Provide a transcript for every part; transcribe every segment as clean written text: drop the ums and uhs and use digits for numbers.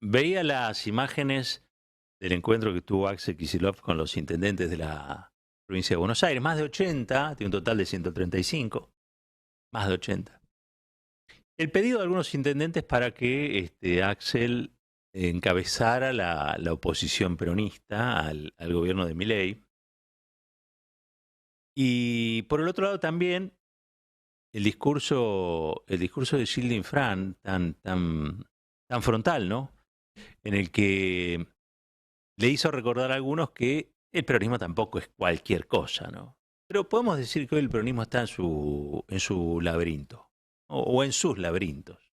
Veía las imágenes del encuentro que tuvo Axel Kicillof con los intendentes de la provincia de Buenos Aires, más de 80, tiene un total de 135, más de 80. El pedido de algunos intendentes para que Axel encabezara la oposición peronista al gobierno de Milei. Y por el otro lado también el discurso de Gilles Fran tan frontal, ¿no? En el que le hizo recordar a algunos que el peronismo tampoco es cualquier cosa, ¿no? Pero podemos decir que hoy el peronismo está en su laberinto, o en sus laberintos,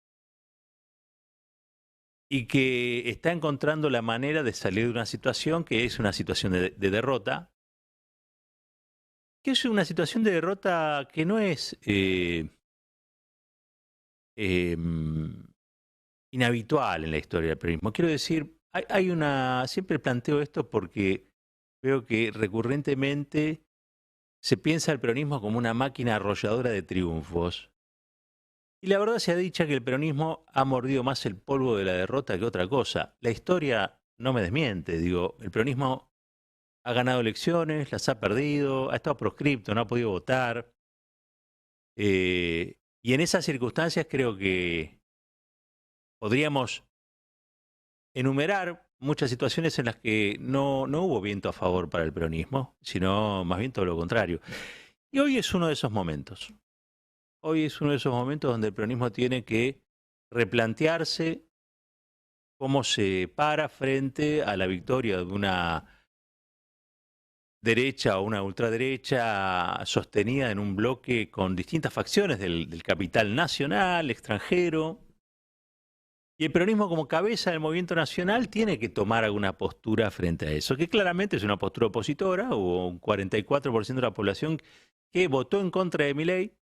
y que está encontrando la manera de salir de una situación que es una situación de derrota, que es una situación de derrota que no es eh, inhabitual en la historia del peronismo. Quiero decir, siempre planteo esto porque veo que recurrentemente se piensa el peronismo como una máquina arrolladora de triunfos. Y la verdad sea dicha que el peronismo ha mordido más el polvo de la derrota que otra cosa. La historia no me desmiente, digo, el peronismo ha ganado elecciones, las ha perdido, ha estado proscripto, no ha podido votar. Y en esas circunstancias creo que podríamos enumerar muchas situaciones en las que no hubo viento a favor para el peronismo, sino más bien todo lo contrario. Y hoy es uno de esos momentos. Hoy es uno de esos momentos donde el peronismo tiene que replantearse cómo se para frente a la victoria de una derecha o una ultraderecha sostenida en un bloque con distintas facciones del capital nacional, extranjero. Y el peronismo como cabeza del movimiento nacional tiene que tomar alguna postura frente a eso, que claramente es una postura opositora. Hubo un 44% de la población que votó en contra de Milei.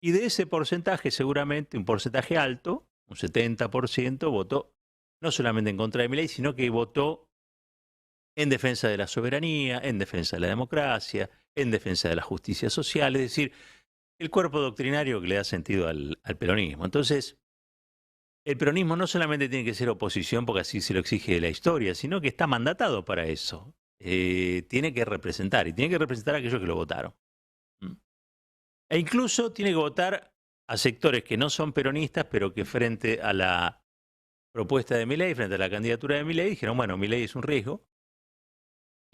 Y de ese porcentaje, seguramente un porcentaje alto, un 70%, votó no solamente en contra de Milei, sino que votó en defensa de la soberanía, en defensa de la democracia, en defensa de la justicia social, es decir, el cuerpo doctrinario que le da sentido al peronismo. Entonces, el peronismo no solamente tiene que ser oposición porque así se lo exige la historia, sino que está mandatado para eso. Tiene que representar, y tiene que representar a aquellos que lo votaron. ¿Mm? E incluso tiene que votar a sectores que no son peronistas, pero que frente a la propuesta de Milei, frente a la candidatura de Milei, dijeron, bueno, Milei es un riesgo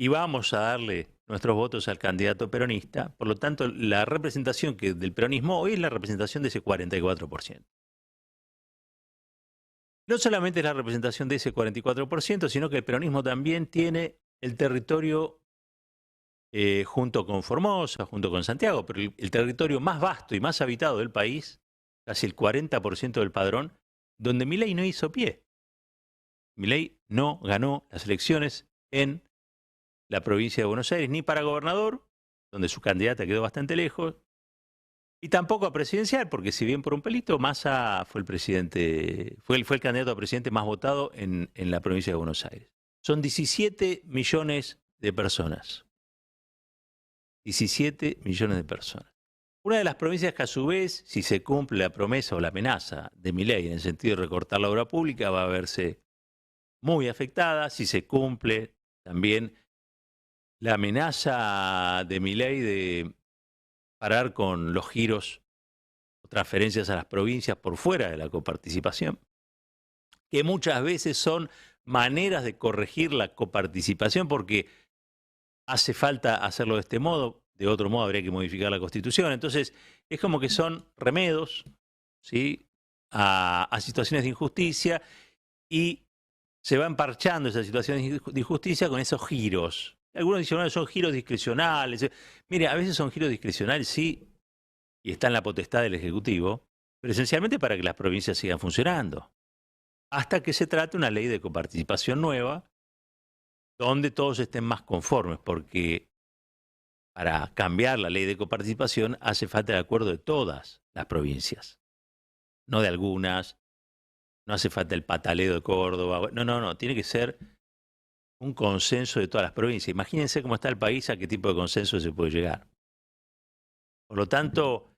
y vamos a darle nuestros votos al candidato peronista. Por lo tanto, la representación del peronismo hoy es la representación de ese 44%. No solamente es la representación de ese 44%, sino que el peronismo también tiene el territorio junto con Formosa, junto con Santiago, pero el territorio más vasto y más habitado del país, casi el 40% del padrón, donde Milei no hizo pie. Milei no ganó las elecciones en la provincia de Buenos Aires, ni para gobernador, donde su candidata quedó bastante lejos, y tampoco a presidencial, porque si bien por un pelito, Massa fue el presidente, fue el candidato a presidente más votado en la provincia de Buenos Aires. Son 17 millones de personas. 17 millones de personas. Una de las provincias que a su vez, si se cumple la promesa o la amenaza de Milei en el sentido de recortar la obra pública, va a verse muy afectada. Si se cumple también la amenaza de Milei de parar con los giros o transferencias a las provincias por fuera de la coparticipación, que muchas veces son maneras de corregir la coparticipación porque hace falta hacerlo de este modo, de otro modo habría que modificar la Constitución. Entonces, es como que son remedos, ¿sí?, a situaciones de injusticia, y se van parchando esas situaciones de injusticia con esos giros. Algunos dicen, bueno, son giros discrecionales. Mire, a veces son giros discrecionales, sí, y está en la potestad del Ejecutivo, pero esencialmente para que las provincias sigan funcionando. Hasta que se trate una ley de coparticipación nueva, donde todos estén más conformes, porque para cambiar la ley de coparticipación hace falta el acuerdo de todas las provincias, no de algunas. No hace falta el pataleo de Córdoba. No, tiene que ser un consenso de todas las provincias. Imagínense cómo está el país, a qué tipo de consenso se puede llegar. Por lo tanto,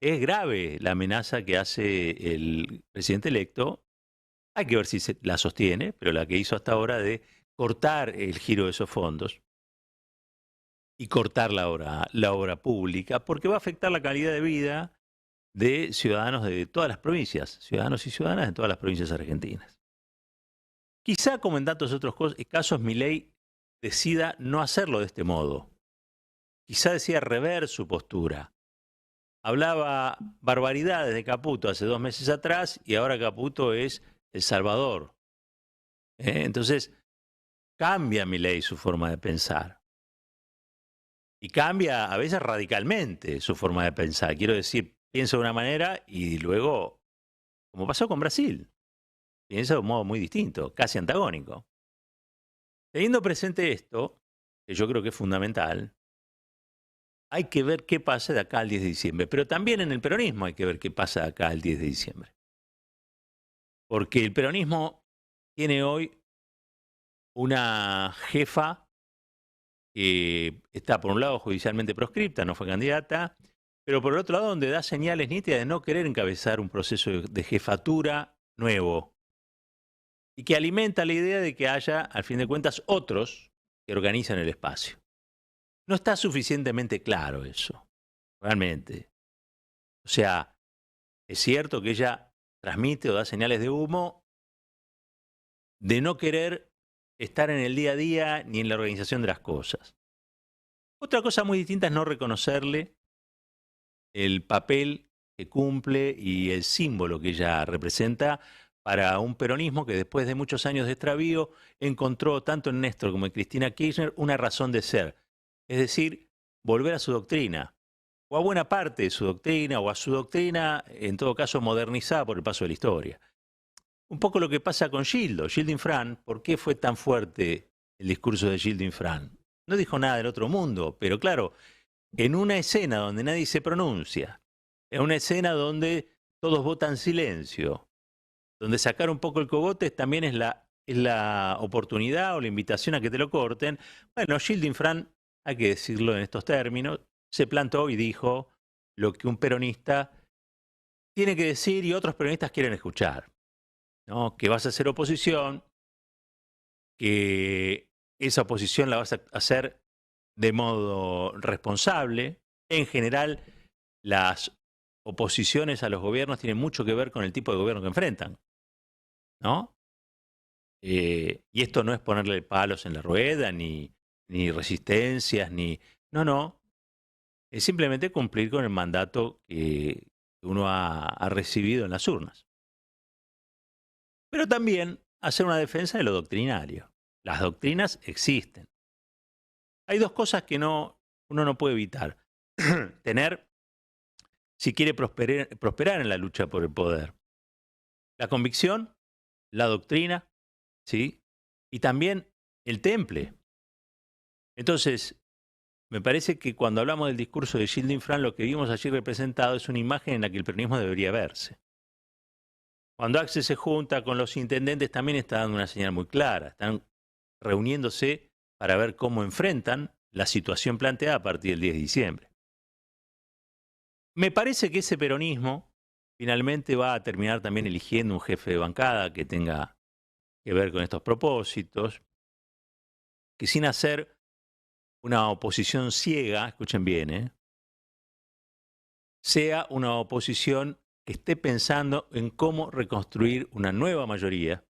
es grave la amenaza que hace el presidente electo Hay que ver si la sostiene, pero la que hizo hasta ahora de cortar el giro de esos fondos y cortar la obra pública, porque va a afectar la calidad de vida de ciudadanos de todas las provincias, ciudadanos y ciudadanas de todas las provincias argentinas. Quizá, como en tantos otros casos, Milei decida no hacerlo de este modo. Quizá decida rever su postura. Hablaba barbaridades de Caputo hace 2 meses atrás y ahora Caputo es El Salvador. Entonces, cambia Milei su forma de pensar. Y cambia a veces radicalmente su forma de pensar. Quiero decir, piensa de una manera y luego, como pasó con Brasil, piensa de un modo muy distinto, casi antagónico. Teniendo presente esto, que yo creo que es fundamental, hay que ver qué pasa de acá al 10 de diciembre. Pero también en el peronismo hay que ver qué pasa de acá al 10 de diciembre. Porque el peronismo tiene hoy una jefa que está, por un lado, judicialmente proscripta, no fue candidata, pero por el otro lado, donde da señales nítidas de no querer encabezar un proceso de jefatura nuevo. Y que alimenta la idea de que haya, al fin de cuentas, otros que organizan el espacio. No está suficientemente claro eso, realmente. O sea, es cierto que ella transmite o da señales de humo de no querer estar en el día a día ni en la organización de las cosas. Otra cosa muy distinta es no reconocerle el papel que cumple y el símbolo que ella representa para un peronismo que después de muchos años de extravío encontró tanto en Néstor como en Cristina Kirchner una razón de ser. Es decir, volver a su doctrina, o a buena parte de su doctrina, o a su doctrina, en todo caso, modernizada por el paso de la historia. Un poco lo que pasa con Gildo Infran. ¿Por qué fue tan fuerte el discurso de Gildo Infran? No dijo nada del otro mundo, pero claro, en una escena donde nadie se pronuncia, en una escena donde todos votan silencio, donde sacar un poco el cogote también es la oportunidad o la invitación a que te lo corten. Bueno, Gildo Infran, hay que decirlo en estos términos, se plantó y dijo lo que un peronista tiene que decir y otros peronistas quieren escuchar, ¿no? Que vas a hacer oposición, que esa oposición la vas a hacer de modo responsable. En general, las oposiciones a los gobiernos tienen mucho que ver con el tipo de gobierno que enfrentan, ¿no? Y esto no es ponerle palos en la rueda, ni resistencias, ni... No, no. Es simplemente cumplir con el mandato que uno ha recibido en las urnas. Pero también hacer una defensa de lo doctrinario. Las doctrinas existen. Hay dos cosas que uno no puede evitar. Tener, si quiere prosperar en la lucha por el poder. La convicción, la doctrina, ¿sí? Y también el temple. Entonces, me parece que cuando hablamos del discurso de Gildo Infran, lo que vimos allí representado es una imagen en la que el peronismo debería verse. Cuando Axel se junta con los intendentes también está dando una señal muy clara. Están reuniéndose para ver cómo enfrentan la situación planteada a partir del 10 de diciembre. Me parece que ese peronismo finalmente va a terminar también eligiendo un jefe de bancada que tenga que ver con estos propósitos, que sin hacer una oposición ciega, escuchen bien, sea una oposición que esté pensando en cómo reconstruir una nueva mayoría,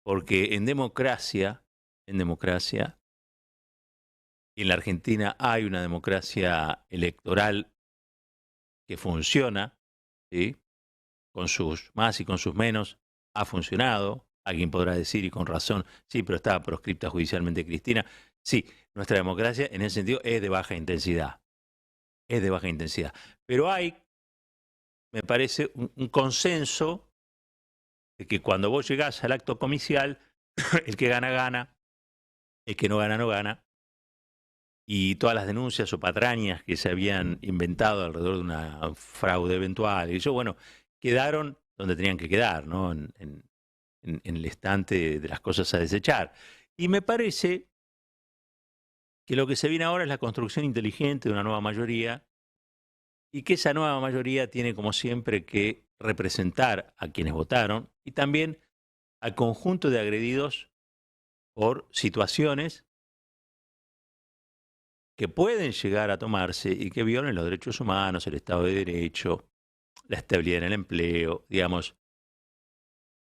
porque en democracia, y en la Argentina hay una democracia electoral que funciona, ¿sí? Con sus más y con sus menos, ha funcionado. Alguien podrá decir, y con razón, sí, pero estaba proscripta judicialmente Cristina. Sí, nuestra democracia en ese sentido es de baja intensidad. Es de baja intensidad. Pero hay, me parece, un consenso de que cuando vos llegás al acto comicial, el que gana, gana, el que no gana, no gana. Y todas las denuncias o patrañas que se habían inventado alrededor de una fraude eventual, y eso, bueno, quedaron donde tenían que quedar, ¿no? En el estante de las cosas a desechar. Y me parece que lo que se viene ahora es la construcción inteligente de una nueva mayoría y que esa nueva mayoría tiene como siempre que representar a quienes votaron y también al conjunto de agredidos por situaciones que pueden llegar a tomarse y que violen los derechos humanos, el Estado de Derecho, la estabilidad en el empleo, digamos,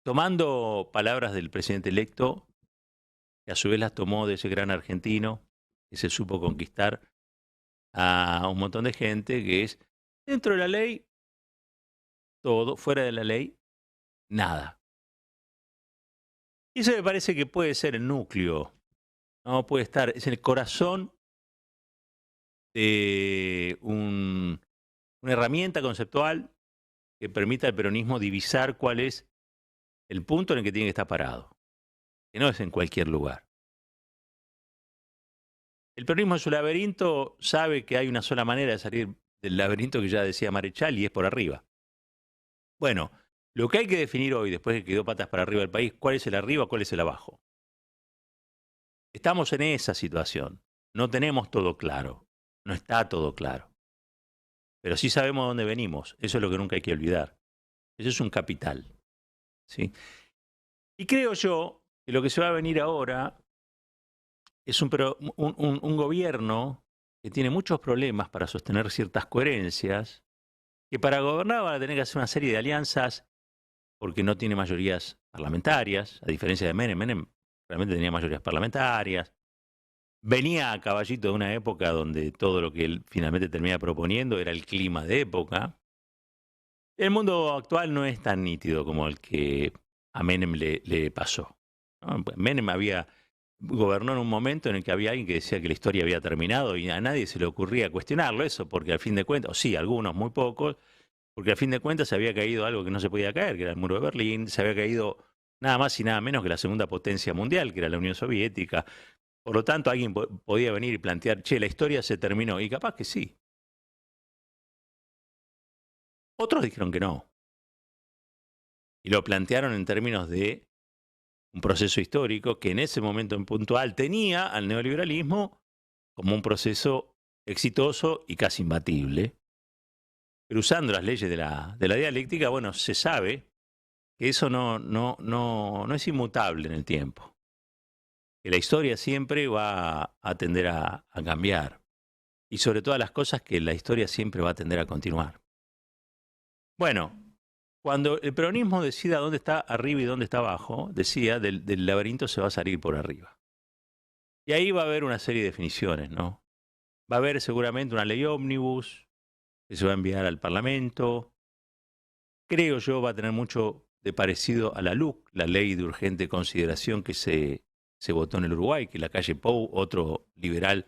tomando palabras del presidente electo, que a su vez las tomó de ese gran argentino que se supo conquistar a un montón de gente, que es dentro de la ley todo, fuera de la ley nada. Y eso me parece que puede ser el núcleo, ¿no? Puede estar, es el corazón de una herramienta conceptual que permita al peronismo divisar cuál es el punto en el que tiene que estar parado, que no es en cualquier lugar. El peronismo en su laberinto sabe que hay una sola manera de salir del laberinto que ya decía Marechal y es por arriba. Bueno, lo que hay que definir hoy, después de que quedó patas para arriba del país, cuál es el arriba, cuál es el abajo. Estamos en esa situación. No tenemos todo claro. No está todo claro. Pero sí sabemos dónde venimos. Eso es lo que nunca hay que olvidar. Eso es un capital. ¿Sí? Y creo yo que lo que se va a venir ahora es un gobierno que tiene muchos problemas para sostener ciertas coherencias, que para gobernar va a tener que hacer una serie de alianzas porque no tiene mayorías parlamentarias, a diferencia de Menem. Menem realmente tenía mayorías parlamentarias. Venía a caballito de una época donde todo lo que él finalmente termina proponiendo era el clima de época. El mundo actual no es tan nítido como el que a Menem le pasó, ¿no? Menem gobernó en un momento en el que había alguien que decía que la historia había terminado y a nadie se le ocurría cuestionarlo eso, porque al fin de cuentas, o sí, algunos, muy pocos, porque al fin de cuentas se había caído algo que no se podía caer, que era el muro de Berlín, se había caído nada más y nada menos que la segunda potencia mundial, que era la Unión Soviética. Por lo tanto, alguien podía venir y plantear, che, la historia se terminó, y capaz que sí. Otros dijeron que no, y lo plantearon en términos de un proceso histórico que en ese momento en puntual tenía al neoliberalismo como un proceso exitoso y casi imbatible. Pero usando las leyes de la dialéctica, bueno, se sabe que eso no es inmutable en el tiempo. Que la historia siempre va a tender a cambiar. Y sobre todas las cosas que la historia siempre va a tender a continuar. Bueno, cuando el peronismo decida dónde está arriba y dónde está abajo, decía, del laberinto se va a salir por arriba. Y ahí va a haber una serie de definiciones, ¿no? Va a haber seguramente una ley ómnibus que se va a enviar al Parlamento. Creo yo va a tener mucho de parecido a la LUC, la ley de urgente consideración que se votó en el Uruguay, que la calle Pou, otro liberal,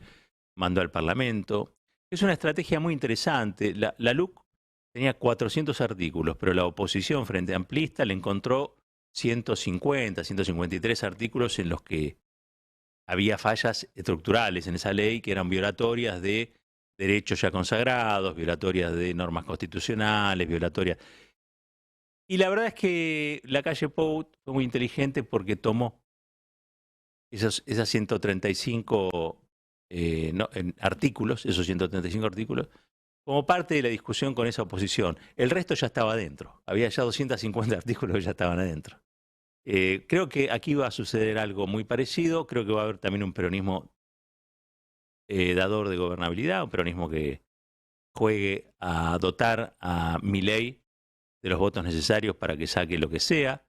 mandó al Parlamento. Es una estrategia muy interesante. La LUC tenía 400 artículos, pero la oposición frente amplista le encontró 150, 153 artículos en los que había fallas estructurales en esa ley que eran violatorias de derechos ya consagrados, violatorias de normas constitucionales, violatorias. Y la verdad es que la calle Pou fue muy inteligente porque tomó esas 135 artículos, esos 135 artículos, como parte de la discusión con esa oposición. El resto ya estaba adentro. Había ya 250 artículos que ya estaban adentro. Creo que aquí va a suceder algo muy parecido. Creo que va a haber también un peronismo dador de gobernabilidad, un peronismo que juegue a dotar a Milei de los votos necesarios para que saque lo que sea.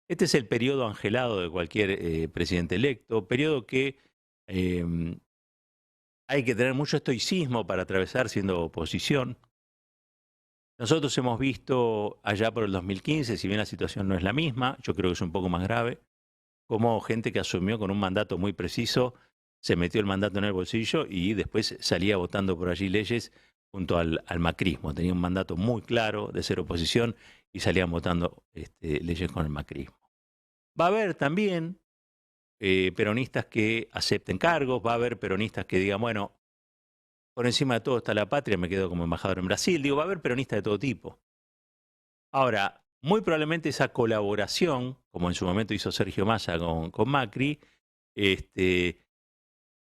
Este es el periodo angelado de cualquier presidente electo, periodo que hay que tener mucho estoicismo para atravesar siendo oposición. Nosotros hemos visto allá por el 2015, si bien la situación no es la misma, yo creo que es un poco más grave, como gente que asumió con un mandato muy preciso, se metió el mandato en el bolsillo y después salía votando por allí leyes junto al macrismo. Tenía un mandato muy claro de ser oposición y salían votando leyes con el macrismo. Va a haber también peronistas que acepten cargos, va a haber peronistas que digan, bueno, por encima de todo está la patria, me quedo como embajador en Brasil. Digo, va a haber peronistas de todo tipo. Ahora, muy probablemente esa colaboración, como en su momento hizo Sergio Massa con Macri,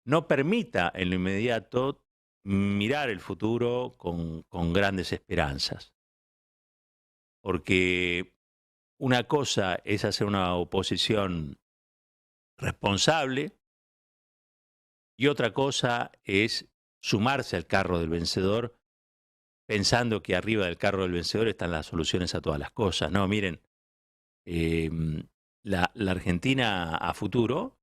no permita en lo inmediato mirar el futuro con grandes esperanzas. Porque una cosa es hacer una oposición responsable y otra cosa es sumarse al carro del vencedor pensando que arriba del carro del vencedor están las soluciones a todas las cosas. No, miren, eh, la Argentina a futuro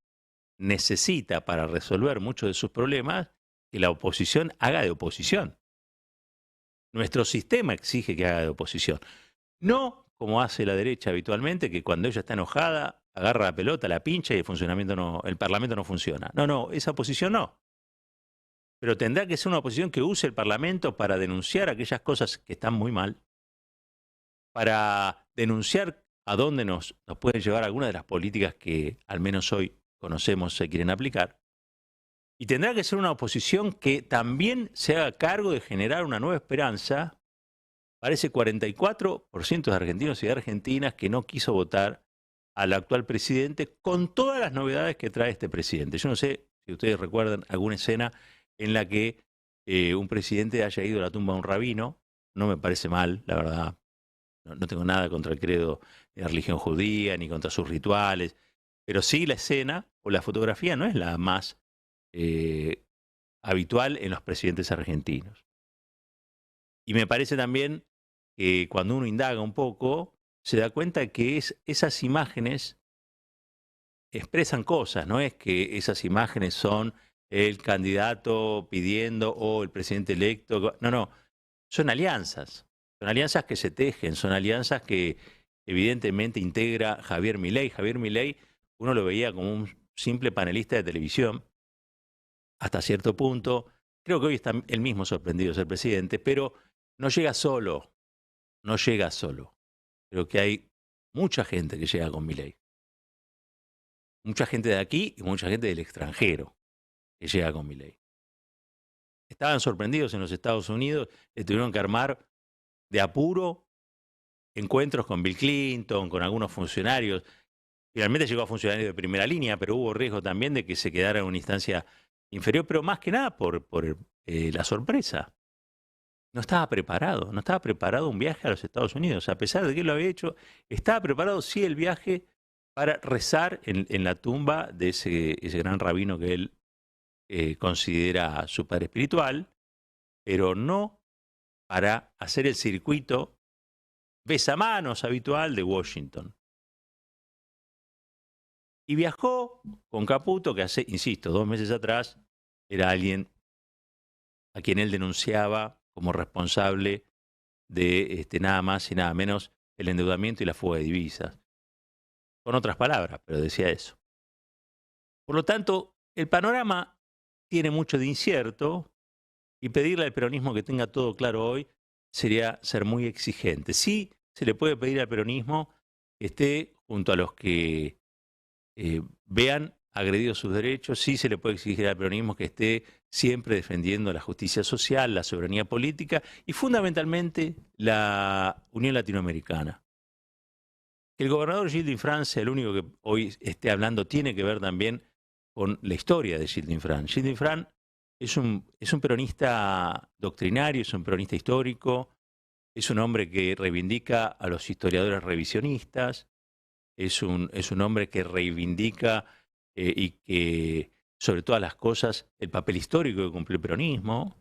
necesita para resolver muchos de sus problemas que la oposición haga de oposición. Nuestro sistema exige que haga de oposición. No como hace la derecha habitualmente, que cuando ella está enojada, agarra la pelota, la pincha y el Parlamento no funciona. No, esa oposición no. Pero tendrá que ser una oposición que use el Parlamento para denunciar aquellas cosas que están muy mal, para denunciar a dónde nos pueden llevar algunas de las políticas que al menos hoy conocemos se quieren aplicar. Y tendrá que ser una oposición que también se haga cargo de generar una nueva esperanza para ese 44% de argentinos y de argentinas que no quiso votar al actual presidente con todas las novedades que trae este presidente. Yo no sé si ustedes recuerdan alguna escena en la que un presidente haya ido a la tumba de un rabino. No me parece mal, la verdad. No tengo nada contra el credo de la religión judía ni contra sus rituales. Pero sí la escena o la fotografía no es la más habitual en los presidentes argentinos. Y me parece también que cuando uno indaga un poco, se da cuenta que esas imágenes expresan cosas, no es que esas imágenes son el candidato pidiendo o el presidente electo, no, son alianzas que se tejen, son alianzas que evidentemente integra Javier Milei. Javier Milei uno lo veía como un simple panelista de televisión, hasta cierto punto. Creo que hoy está él mismo sorprendido de ser presidente, pero no llega solo. Creo que hay mucha gente que llega con Milei. Mucha gente de aquí y mucha gente del extranjero que llega con Milei. Estaban sorprendidos en los Estados Unidos, le tuvieron que armar de apuro encuentros con Bill Clinton, con algunos funcionarios. Finalmente llegó a funcionarios de primera línea, pero hubo riesgo también de que se quedara en una instancia inferior, pero más que nada por la sorpresa. No estaba preparado un viaje a los Estados Unidos, a pesar de que él lo había hecho, estaba preparado sí el viaje para rezar en la tumba de ese gran rabino que él considera su padre espiritual, pero no para hacer el circuito besamanos habitual de Washington. Y viajó con Caputo, que hace, insisto, 2 meses atrás era alguien a quien él denunciaba como responsable de nada más y nada menos el endeudamiento y la fuga de divisas. Con otras palabras, pero decía eso. Por lo tanto, el panorama tiene mucho de incierto y pedirle al peronismo que tenga todo claro hoy sería ser muy exigente. Sí, se le puede pedir al peronismo que esté junto a los que vean agredidos sus derechos, sí se le puede exigir al peronismo que esté siempre defendiendo la justicia social, la soberanía política y fundamentalmente la Unión Latinoamericana. Que el gobernador Gilles Dinfrán sea el único que hoy esté hablando tiene que ver también con la historia de Gilles Dinfrán. Gilles Dinfrán es un peronista doctrinario, es un peronista histórico, es un hombre que reivindica a los historiadores revisionistas, es un hombre que reivindica y que, sobre todas las cosas, el papel histórico que cumplió el peronismo.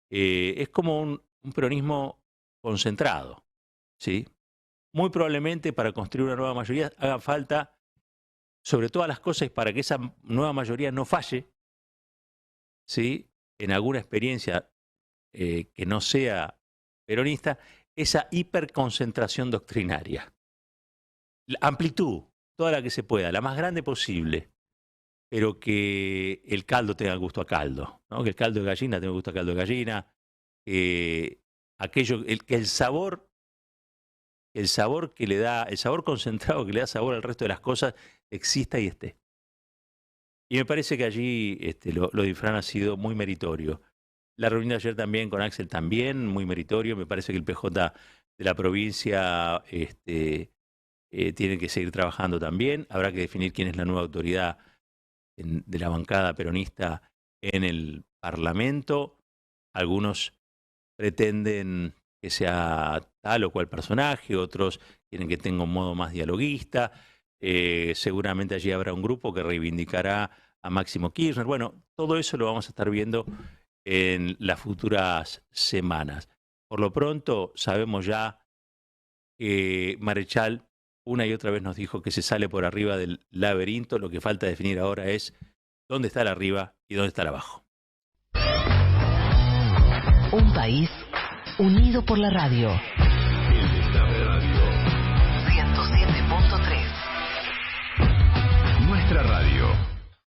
Es como un peronismo concentrado, ¿sí? Muy probablemente para construir una nueva mayoría haga falta, sobre todas las cosas, para que esa nueva mayoría no falle, ¿sí? En alguna experiencia que no sea peronista, esa hiperconcentración doctrinaria. La amplitud, toda la que se pueda, la más grande posible, pero que el caldo tenga gusto a caldo, ¿no? Que el caldo de gallina tenga gusto a caldo de gallina, que el sabor que le da, el sabor concentrado que le da sabor al resto de las cosas exista y esté. Y me parece que allí lo de Dinfrán ha sido muy meritorio. La reunión de ayer también con Axel también, muy meritorio. Me parece que el PJ de la provincia tiene que seguir trabajando también. Habrá que definir quién es la nueva autoridad de la bancada peronista en el Parlamento. Algunos pretenden que sea tal o cual personaje, otros quieren que tenga un modo más dialoguista. Seguramente allí habrá un grupo que reivindicará a Máximo Kirchner. Bueno, todo eso lo vamos a estar viendo en las futuras semanas. Por lo pronto, sabemos ya que Marechal una y otra vez nos dijo que se sale por arriba del laberinto. Lo que falta definir ahora es dónde está el arriba y dónde está el abajo. Un país unido por la radio.